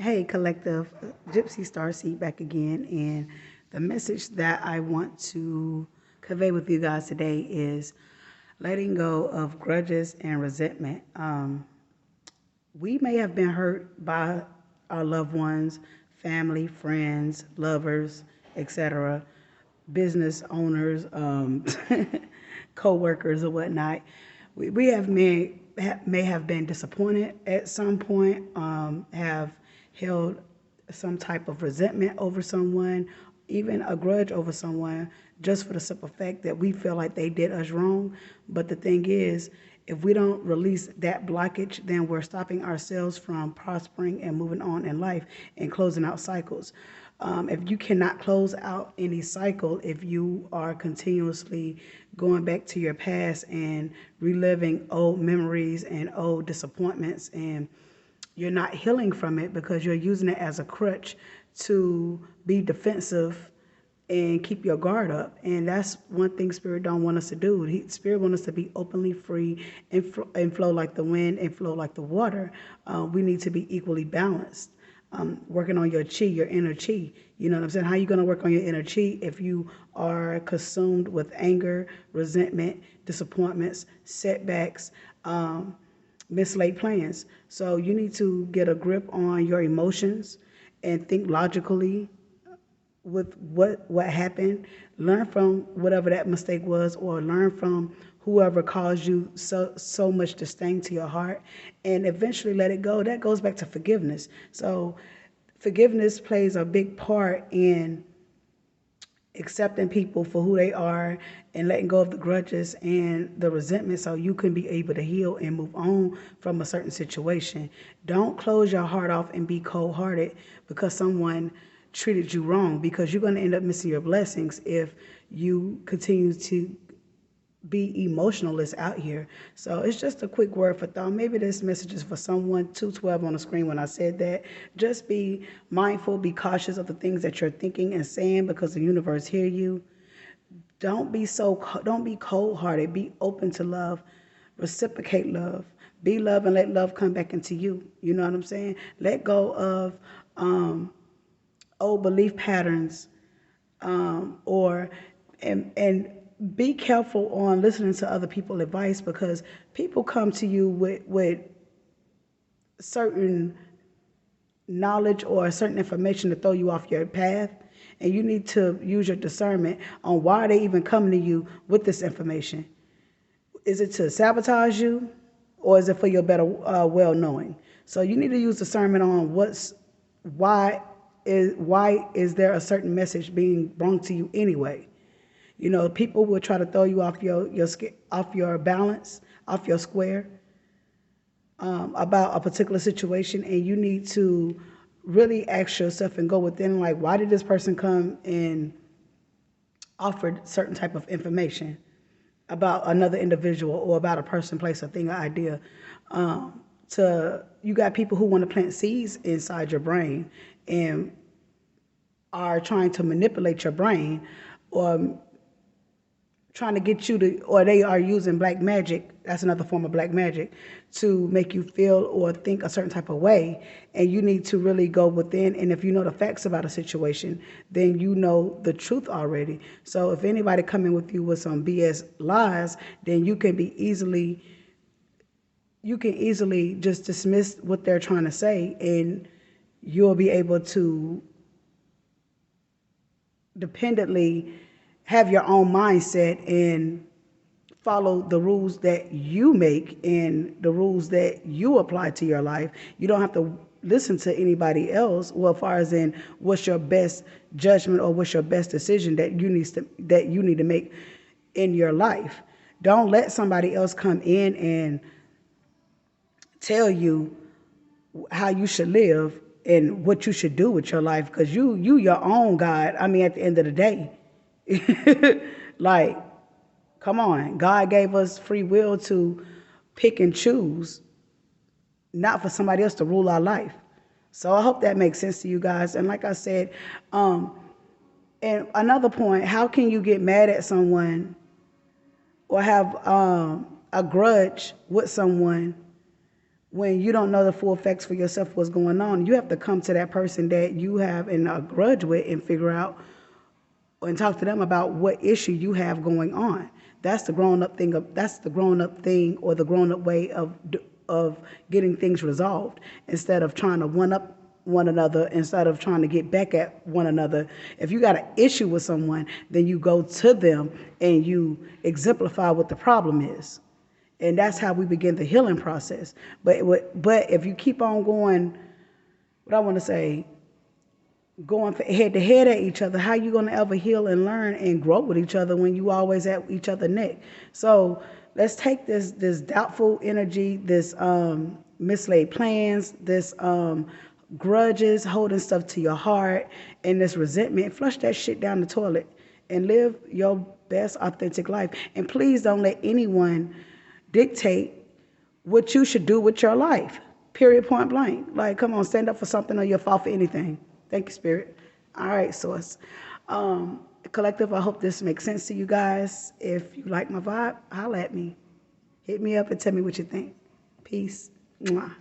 Hey, collective, Gypsy Starseed back again. And the message that I want to convey with you guys today is letting go of grudges and resentment. We may have been hurt by our loved ones, family, friends, lovers, etc., business owners, co-workers or whatnot. We have may have been disappointed at some point, have held some type of resentment over someone, even a grudge over someone, just for the simple fact that we feel like they did us wrong. But the thing is, if we don't release that blockage, then we're stopping ourselves from prospering and moving on in life and closing out cycles. If you cannot close out any cycle, if you are continuously going back to your past and reliving old memories and old disappointments, and you're not healing from it because you're using it as a crutch to be defensive and keep your guard up. And that's one thing Spirit don't want us to do. Spirit wants us to be openly free and flow like the wind and flow like the water. We need to be equally balanced. Working on your chi, your inner chi. You know what I'm saying? How are you going to work on your inner chi if you are consumed with anger, resentment, disappointments, setbacks, mislaid plans? So you need to get a grip on your emotions and think logically with what happened, learn from whatever that mistake was, or learn from whoever caused you so much disdain to your heart, and eventually let it go. That goes back to forgiveness. So forgiveness plays a big part in accepting people for who they are and letting go of the grudges and the resentment so you can be able to heal and move on from a certain situation. Don't close your heart off and be cold-hearted because someone treated you wrong, because you're going to end up missing your blessings if you continue to be emotionalist out here. So it's just a quick word for thought. Maybe this message is for someone. 212 on the screen when I said that. Just be mindful, be cautious of the things that you're thinking and saying because the universe hear you. Don't be cold-hearted. Be open to love. Reciprocate love. Be love and let love come back into you. You know what I'm saying? Let go of old belief patterns, or and be careful on listening to other people's advice, because people come to you with certain knowledge or certain information to throw you off your path, and you need to use your discernment on why they even coming to you with this information. Is it to sabotage you, or is it for your better well knowing? So you need to use discernment on why why is there a certain message being brought to you anyway. You know, people will try to throw you off off your balance, off your square, about a particular situation, and you need to really ask yourself and go within, like, why did this person come and offer certain type of information about another individual or about a person, place, a thing, or idea? You got people who want to plant seeds inside your brain and are trying to manipulate your brain, or trying to get you to, or they are using black magic, that's another form of black magic, to make you feel or think a certain type of way. And you need to really go within, and if you know the facts about a situation, then you know the truth already. So if anybody coming with you with some BS lies, then you can easily just dismiss what they're trying to say, and you'll be able to dependently have your own mindset and follow the rules that you make and the rules that you apply to your life. You don't have to listen to anybody else. Well, as far as in what's your best judgment or what's your best decision that you need to make in your life. Don't let somebody else come in and tell you how you should live and what you should do with your life, because you your own God. I mean, at the end of the day, like, come on, God gave us free will to pick and choose, not for somebody else to rule our life. So I hope that makes sense to you guys. And like I said, and another point, how can you get mad at someone or have a grudge with someone when you don't know the full effects for yourself, what's going on, you have to come to that person that you have a grudge with and figure out and talk to them about what issue you have going on. That's the grown up thing. That's the grown up thing, or the grown up way of getting things resolved, instead of trying to one up one another, instead of trying to get back at one another. If you got an issue with someone, then you go to them and you exemplify what the problem is. And that's how we begin the healing process. But if you keep on going, what I want to say, going head to head at each other, how you going to ever heal and learn and grow with each other when you always at each other's neck? So let's take this doubtful energy, this mislaid plans, this grudges, holding stuff to your heart, and this resentment. Flush that shit down the toilet and live your best authentic life. And please don't let anyone dictate what you should do with your life. Period, point blank. Like, come on, stand up for something, or you'll fall for anything. Thank you, Spirit. All right, Source. Collective, I hope this makes sense to you guys. If you like my vibe, holla at me. Hit me up and tell me what you think. Peace. Mwah.